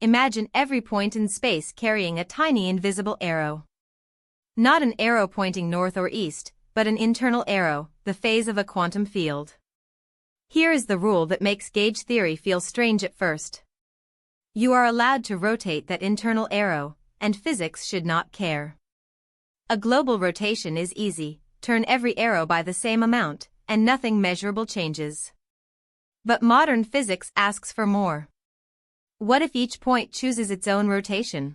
imagine every point in space carrying a tiny invisible arrow. Not an arrow pointing north or east, but an internal arrow, the phase of a quantum field. Here is the rule that makes gauge theory feel strange at first. You are allowed to rotate that internal arrow, and physics should not care. A global rotation is easy, turn every arrow by the same amount, and nothing measurable changes. But modern physics asks for more. What if each point chooses its own rotation?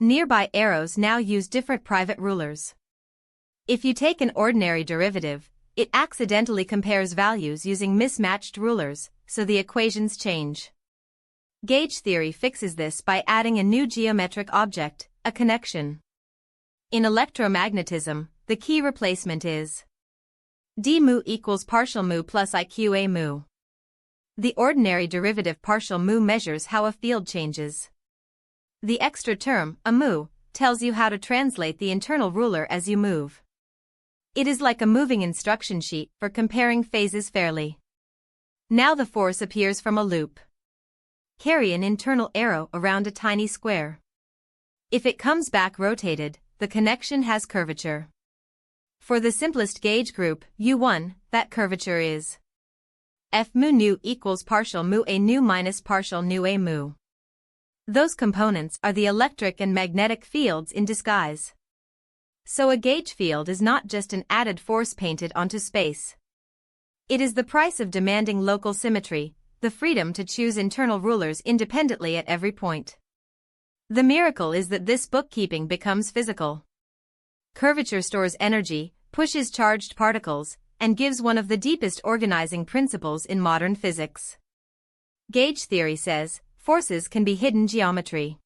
Nearby arrows now use different private rulers. If you take an ordinary derivative, it accidentally compares values using mismatched rulers, so the equations change. Gauge theory fixes this by adding a new geometric object, a connection. In electromagnetism, the key replacement is d mu equals partial mu plus IQA mu. The ordinary derivative partial mu measures how a field changes. The extra term, a mu, tells you how to translate the internal ruler as you move. It is like a moving instruction sheet for comparing phases fairly. Now the force appears from a loop. Carry an internal arrow around a tiny square. If it comes back rotated, the connection has curvature. For the simplest gauge group, U1, that curvature is F mu nu equals partial mu a nu minus partial nu a mu. Those components are the electric and magnetic fields in disguise. So a gauge field is not just an added force painted onto space. It is the price of demanding local symmetry, the freedom to choose internal rulers independently at every point. The miracle is that this bookkeeping becomes physical. Curvature stores energy, pushes charged particles, and gives one of the deepest organizing principles in modern physics. Gauge theory says, forces can be hidden geometry.